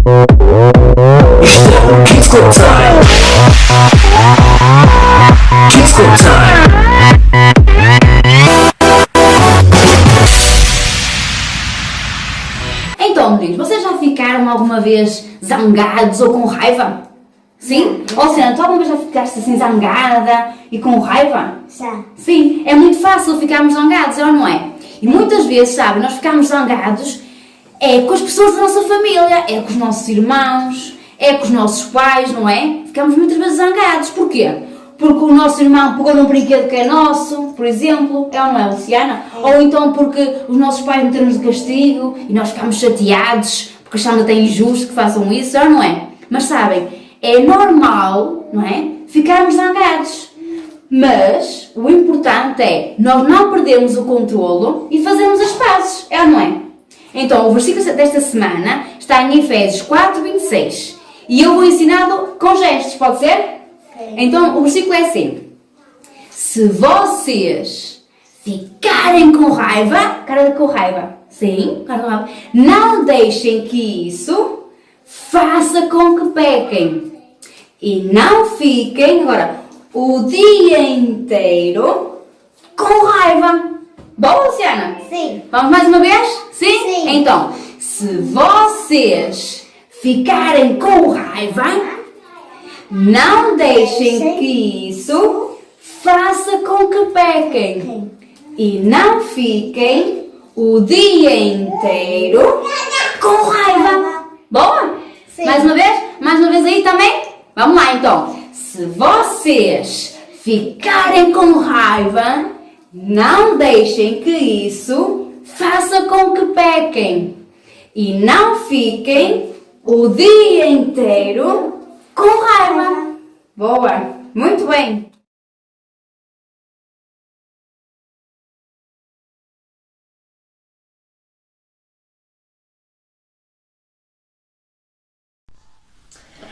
Isto é o Kids Go Time. Kids Go Time. Então, meninos, vocês já ficaram alguma vez zangados ou com raiva? Sim? Ou seja, tu alguma vez já ficaste assim zangada e com raiva? Já. Sim, é muito fácil ficarmos zangados, é ou não é? E muitas vezes, sabe, nós ficamos zangados com as pessoas da nossa família, com os nossos irmãos, com os nossos pais, não é? Ficamos muitas vezes zangados. Porquê? Porque o nosso irmão pegou num brinquedo que é nosso, por exemplo, é ou não é, Luciana? Ou então porque os nossos pais meteram-nos de castigo e nós ficamos chateados porque achamos até injusto que façam isso, é ou não é? Mas sabem, é normal, não é? Ficarmos zangados. Mas o importante é nós não perdermos o controlo e fazermos as pazes, é ou não é? Então, o versículo desta semana está em Efésios 4:26 e eu vou ensiná-lo com gestos, pode ser? Então, o versículo é assim: se vocês ficarem com raiva, cara com raiva, sim, cara com raiva, não deixem que isso faça com que pequem e não fiquem, agora, o dia inteiro com raiva. Bom, Luciana? Sim. Vamos mais uma vez? Sim? Sim. Então, se vocês ficarem com raiva, não deixem que isso faça com que pequem e não fiquem o dia inteiro com raiva. Boa? Sim. Mais uma vez? Mais uma vez aí também? Vamos lá então. Se vocês ficarem com raiva, não deixem que isso faça com que pequem e não fiquem o dia inteiro com raiva. Boa! Muito bem!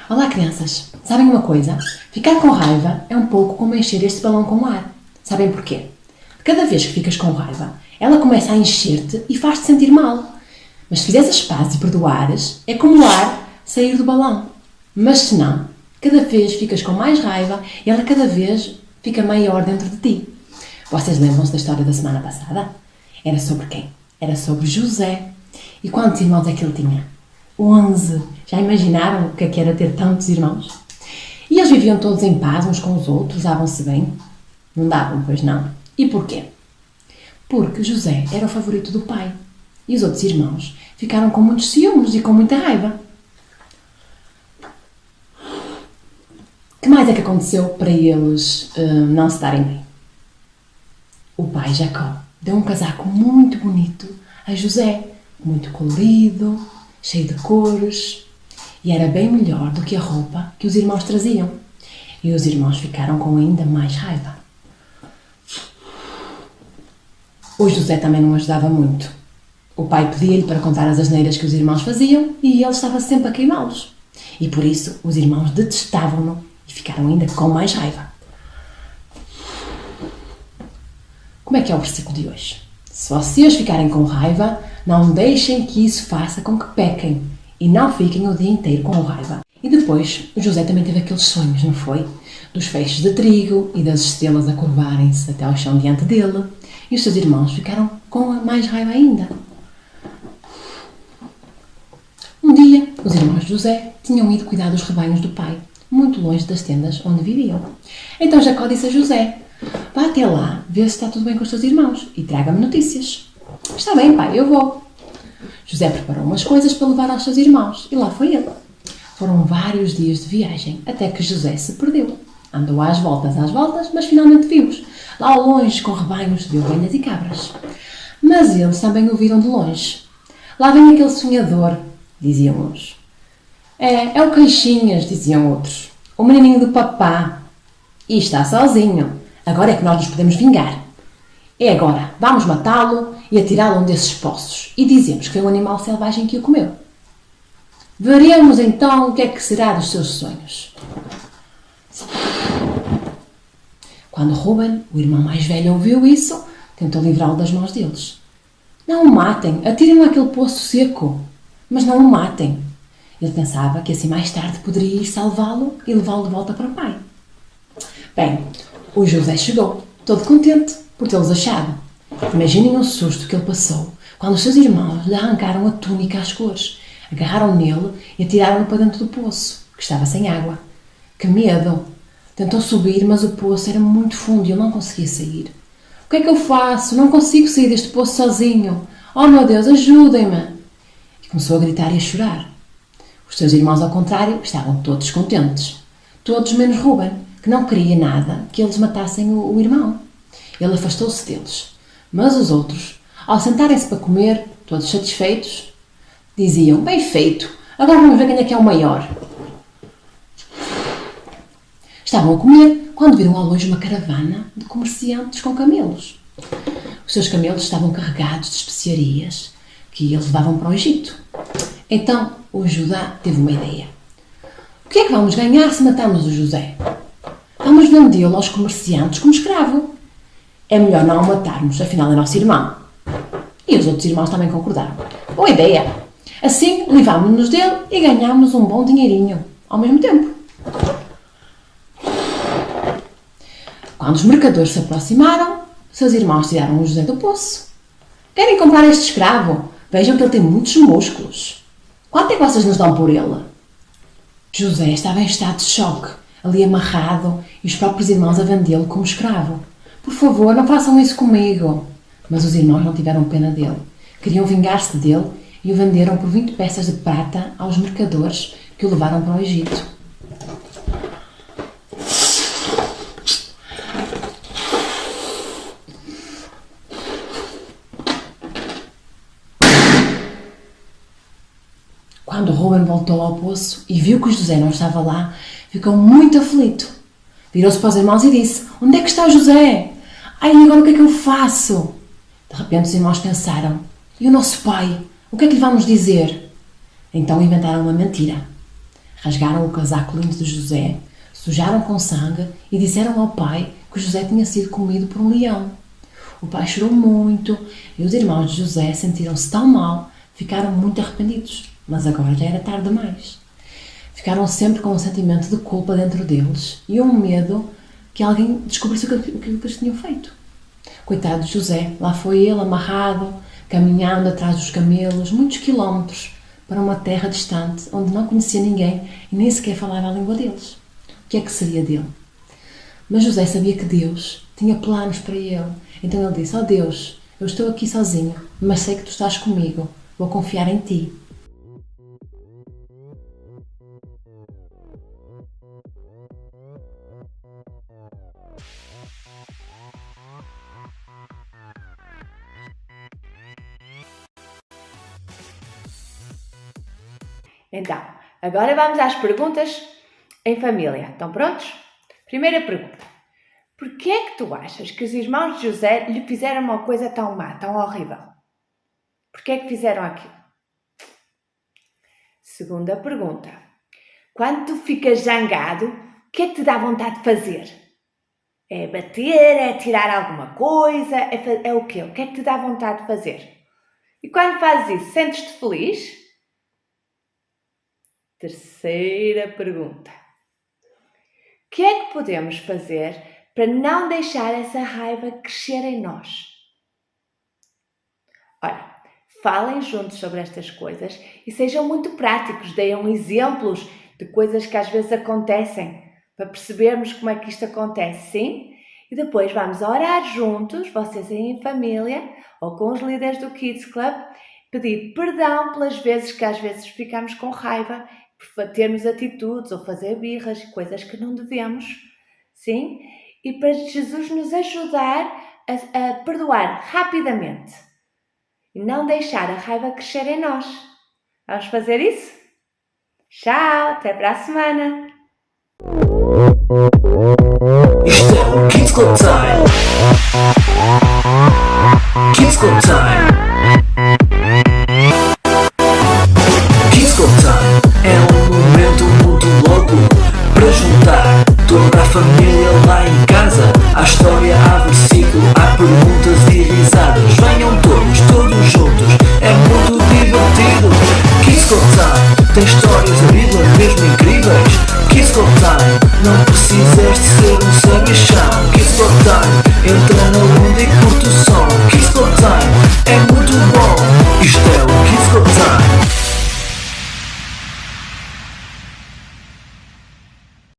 Olá, crianças! Sabem uma coisa? Ficar com raiva é um pouco como encher este balão com ar. Sabem porquê? Cada vez que ficas com raiva, ela começa a encher-te e faz-te sentir mal. Mas se fizeres as pazes e perdoares, é como o ar sair do balão. Mas se não, cada vez ficas com mais raiva e ela cada vez fica maior dentro de ti. Vocês lembram-se da história da semana passada? Era sobre quem? Era sobre José. E quantos irmãos é que ele tinha? 11. Já imaginaram o que é que era ter tantos irmãos? E eles viviam todos em paz uns com os outros, davam-se bem? Não davam, pois não. E porquê? Porque José era o favorito do pai. E os outros irmãos ficaram com muitos ciúmes e com muita raiva. O que mais é que aconteceu para eles não se darem bem? O pai Jacó deu um casaco muito bonito a José, muito colorido, cheio de cores, e era bem melhor do que a roupa que os irmãos traziam. E os irmãos ficaram com ainda mais raiva. O José também não ajudava muito. O pai pedia-lhe para contar as asneiras que os irmãos faziam e ele estava sempre a queimá-los. E por isso os irmãos detestavam-no e ficaram ainda com mais raiva. Como é que é o versículo de hoje? Se vocês ficarem com raiva, não deixem que isso faça com que pequem e não fiquem o dia inteiro com raiva. E depois, o José também teve aqueles sonhos, não foi? Dos feixes de trigo e das estrelas a curvarem-se até ao chão diante dele. E os seus irmãos ficaram com mais raiva ainda. Um dia, os irmãos de José tinham ido cuidar dos rebanhos do pai, muito longe das tendas onde viviam. Então Jacó disse a José: vá até lá, vê se está tudo bem com os teus irmãos e traga-me notícias. Está bem, pai, eu vou. José preparou umas coisas para levar aos seus irmãos e lá foi ele. Foram vários dias de viagem até que José se perdeu. Andou às voltas, mas finalmente viu-os, lá ao longe com rebanhos de ovelhas e cabras. Mas eles também o viram de longe. Lá vem aquele sonhador, diziam uns. É o Queixinhas, diziam outros. O menininho do papá. E está sozinho. Agora é que nós nos podemos vingar. É agora, vamos matá-lo e atirá-lo a um desses poços. E dizemos que foi um animal selvagem que o comeu. Veremos então o que é que será dos seus sonhos. Quando Rúben, o irmão mais velho, ouviu isso, tentou livrá-lo das mãos deles. Não o matem, atirem-no àquele poço seco, mas não o matem. Ele pensava que assim mais tarde poderia ir salvá-lo e levá-lo de volta para o pai. Bem, o José chegou, todo contente por tê-los achado. Imaginem o susto que ele passou quando os seus irmãos lhe arrancaram a túnica às cores, agarraram nele e atiraram-no para dentro do poço, que estava sem água. Que medo! Tentou subir, mas o poço era muito fundo e ele não conseguia sair. O que é que eu faço? Não consigo sair deste poço sozinho. Oh meu Deus, ajudem-me! E começou a gritar e a chorar. Os seus irmãos, ao contrário, estavam todos contentes. Todos menos Ruben, que não queria nada que eles matassem o irmão. Ele afastou-se deles. Mas os outros, ao sentarem-se para comer, todos satisfeitos, diziam: bem feito, agora vamos ver quem é que é o maior. Estavam a comer quando viram ao longe uma caravana de comerciantes com camelos. Os seus camelos estavam carregados de especiarias que eles levavam para o Egito. Então o Judá teve uma ideia. O que é que vamos ganhar se matarmos o José? Vamos vendê-lo aos comerciantes como escravo. É melhor não o matarmos, afinal é nosso irmão. E os outros irmãos também concordaram. Boa ideia! Assim livrámos-nos dele e ganhámos um bom dinheirinho ao mesmo tempo. Quando os mercadores se aproximaram, seus irmãos tiraram o José do poço. Querem comprar este escravo? Vejam que ele tem muitos músculos. Quanto é que vocês nos dão por ele? José estava em estado de choque, ali amarrado, e os próprios irmãos a vendê-lo como escravo. Por favor, não façam isso comigo. Mas os irmãos não tiveram pena dele. Queriam vingar-se dele e o venderam por 20 peças de prata aos mercadores que o levaram para o Egito. Quando Ruben voltou ao poço e viu que o José não estava lá, ficou muito aflito. Virou-se para os irmãos e disse: onde é que está o José? Ai, agora o que é que eu faço? De repente os irmãos pensaram: e o nosso pai? O que é que lhe vamos dizer? Então inventaram uma mentira. Rasgaram o casaco lindo de José, sujaram com sangue e disseram ao pai que o José tinha sido comido por um leão. O pai chorou muito e os irmãos de José sentiram-se tão mal, ficaram muito arrependidos. Mas agora já era tarde demais. Ficaram sempre com um sentimento de culpa dentro deles e um medo que alguém descobrisse o que eles tinham feito. Coitado de José, lá foi ele amarrado, caminhando atrás dos camelos, muitos quilómetros, para uma terra distante, onde não conhecia ninguém e nem sequer falava a língua deles. O que é que seria dele? Mas José sabia que Deus tinha planos para ele. Então ele disse: ó Deus, eu estou aqui sozinho, mas sei que tu estás comigo, vou confiar em ti. Então, agora vamos às perguntas em família. Estão prontos? Primeira pergunta. Porquê é que tu achas que os irmãos de José lhe fizeram uma coisa tão má, tão horrível? Porquê é que fizeram aquilo? Segunda pergunta. Quando tu ficas zangado, o que é que te dá vontade de fazer? É bater? É tirar alguma coisa? É o quê? O que é que te dá vontade de fazer? E quando fazes isso, sentes-te feliz? Terceira pergunta. O que é que podemos fazer para não deixar essa raiva crescer em nós? Olha, falem juntos sobre estas coisas e sejam muito práticos. Deem exemplos de coisas que às vezes acontecem para percebermos como é que isto acontece, sim? E depois vamos orar juntos, vocês aí em família ou com os líderes do Kids Club, pedir perdão pelas vezes que às vezes ficamos com raiva, por termos atitudes ou fazer birras, coisas que não devemos, sim? E para Jesus nos ajudar a perdoar rapidamente e não deixar a raiva crescer em nós. Vamos fazer isso? Tchau, até para a semana! Isto é o Kids Club Time. Kids Club Time. Kids Club Time é um momento muito louco para juntar toda a família lá em casa. Há história, há versículo, há perguntas e risadas. Venham todos juntos, é muito divertido. Kids Club Time Tem histórias da Bíblia mesmo incríveis. Kids Got Time, não precisas de ser um sabichão. Kids Got Time, entra na onda e curte o som.